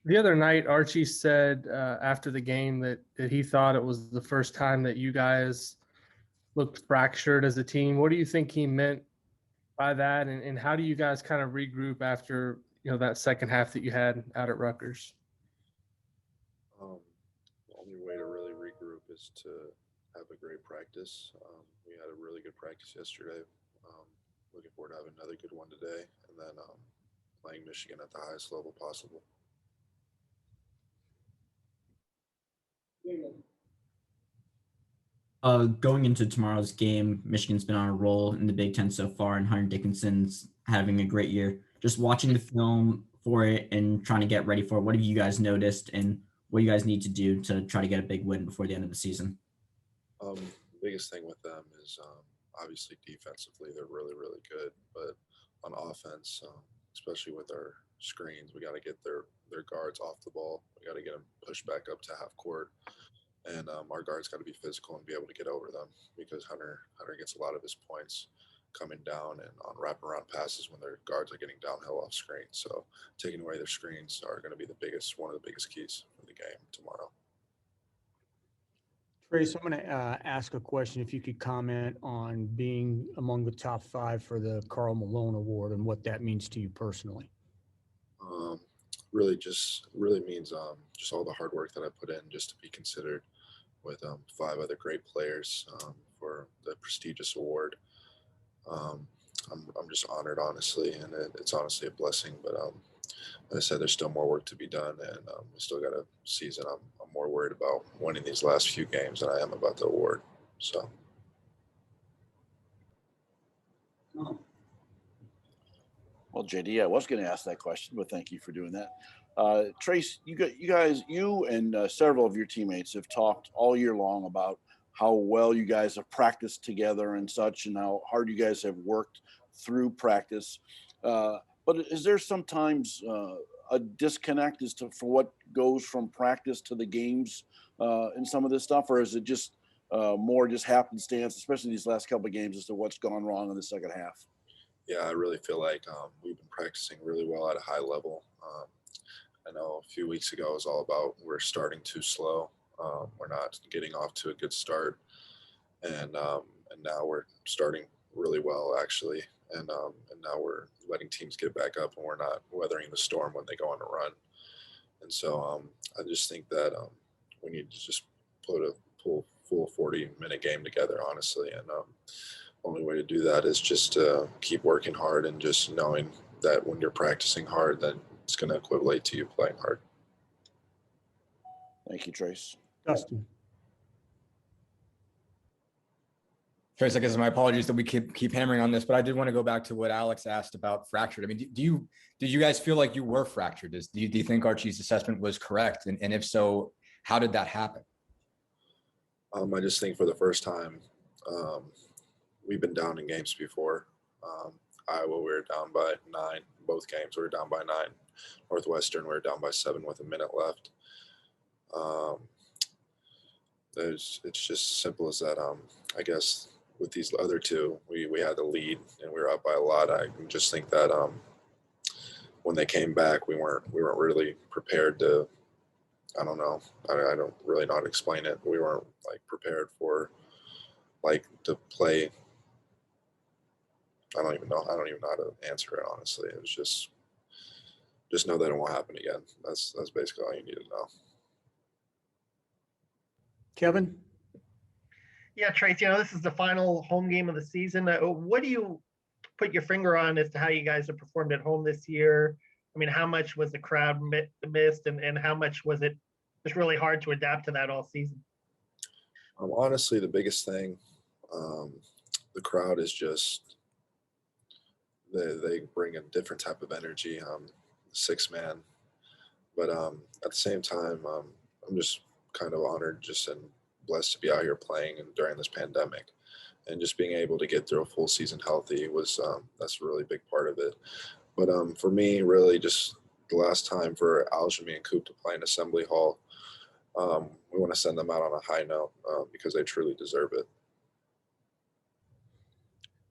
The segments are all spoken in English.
the other night, Archie said after the game that he thought it was the first time that you guys looked fractured as a team. What do you think he meant by that, and how do you guys kind of regroup after that second half that you had out at Rutgers? The only way to really regroup is to have a great practice. We had a really good practice yesterday. Looking forward to having another good one today, and then playing Michigan at the highest level possible. Going into tomorrow's game, Michigan's been on a roll in the Big Ten so far, and Hunter Dickinson's having a great year. Just watching the film for it and trying to get ready for it, what have you guys noticed, and what do you guys need to do to try to get a big win before the end of the season? The biggest thing with them is obviously defensively they're really, really good, but on offense, especially with our screens, we got to get their guards off the ball. We got to get them pushed back up to half court. And our guards got to be physical and be able to get over them, because Hunter gets a lot of his points coming down and on wraparound passes when their guards are getting downhill off screen. So taking away their screens are going to be one of the biggest keys for the game tomorrow. Trayce, I'm going to ask a question. If you could comment on being among the top 5 for the Karl Malone Award and what that means to you personally. Really means just all the hard work that I put in just to be considered with 5 other great players for the prestigious award. I'm just honored, honestly, and it's honestly a blessing. But like I said, there's still more work to be done, and we still got a season. I'm more worried about winning these last few games than I am about the award. So. Well, JD, I was going to ask that question, but thank you for doing that. Trayce, you and several of your teammates have talked all year long about how well you guys have practiced together and such, and how hard you guys have worked through practice. But is there sometimes a disconnect as to for what goes from practice to the games in some of this stuff, or is it just more just happenstance, especially these last couple of games, as to what's gone wrong in the second half? Yeah, I really feel like we've been practicing really well at a high level. I know a few weeks ago it was all about we're starting too slow. We're not getting off to a good start, and now we're starting really well, actually. And now we're letting teams get back up, and we're not weathering the storm when they go on a run. And so I just think that we need to just put a full 40-minute game together, honestly. And only way to do that is just to keep working hard, and just knowing that when you're practicing hard, then it's going to equivalent to you playing hard. Thank you, Trayce. Dustin. Trayce, I guess my apologies that we keep hammering on this, but I did want to go back to what Alex asked about fractured. I mean, did you guys feel like you were fractured? Do you think Archie's assessment was correct? And if so, how did that happen? I just think for the first time, we've been down in games before. Iowa, we were down by 9. Both games we were down by 9. Northwestern, we were down by 7 with a minute left. It's just simple as that. I guess with these other two, we had the lead and we were up by a lot. I just think that when they came back, we weren't really prepared to. I don't know. I don't really know how to explain it. We weren't prepared for to play. I don't even know how to answer it, honestly. It was just know that it won't happen again. That's basically all you need to know. Kevin? Yeah, Trayce, this is the final home game of the season. What do you put your finger on as to how you guys have performed at home this year? I mean, how much was the crowd missed, and how much was it just really hard to adapt to that all season? Honestly, the biggest thing, the crowd is just, they bring a different type of energy, 6-man. But at the same time, I'm just kind of honored and blessed to be out here playing and during this pandemic, and just being able to get through a full season healthy was that's a really big part of it. But for me, really just the last time for Aljamain and Coop to play in Assembly Hall, we want to send them out on a high note because they truly deserve it.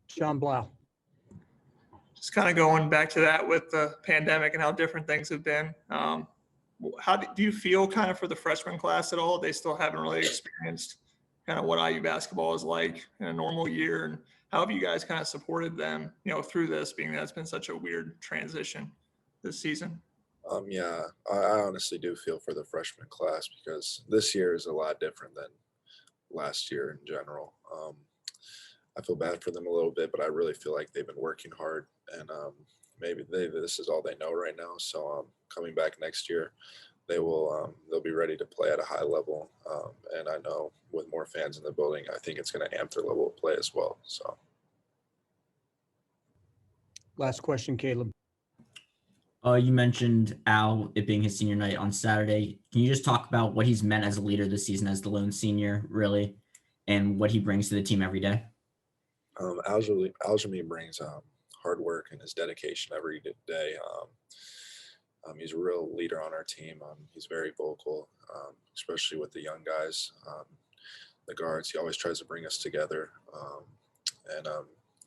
John Blau. just kind of going back to that with the pandemic and how different things have been. How do you feel kind of for the freshman class at all? They still haven't really experienced kind of what IU basketball is like in a normal year, and how have you guys kind of supported them, through this, being that it's been such a weird transition this season? Yeah, I honestly do feel for the freshman class because this year is a lot different than last year in general. I feel bad for them a little bit, but I really feel like they've been working hard, and maybe this is all they know right now. So coming back next year, they'll be ready to play at a high level, and I know with more fans in the building, I think it's going to amp their level of play as well. So, Last question, Caleb. You mentioned Al, it being his senior night on Saturday. Can you just talk about what he's meant as a leader this season as the lone senior, really, and what he brings to the team every day? Aljamain brings hard work and his dedication every day. He's a real leader on our team. He's very vocal, especially with the young guys, the guards. He always tries to bring us together, and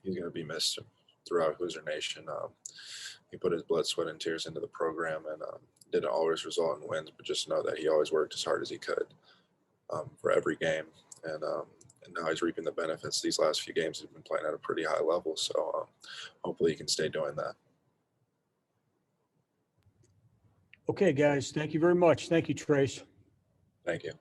he's going to be missed throughout Hoosier Nation. He put his blood, sweat, and tears into the program, and didn't always result in wins, but just know that he always worked as hard as he could for every game. And now he's reaping the benefits. These last few games he's been playing at a pretty high level, so hopefully he can stay doing that. Okay, guys, thank you very much. Thank you, Trayce. Thank you.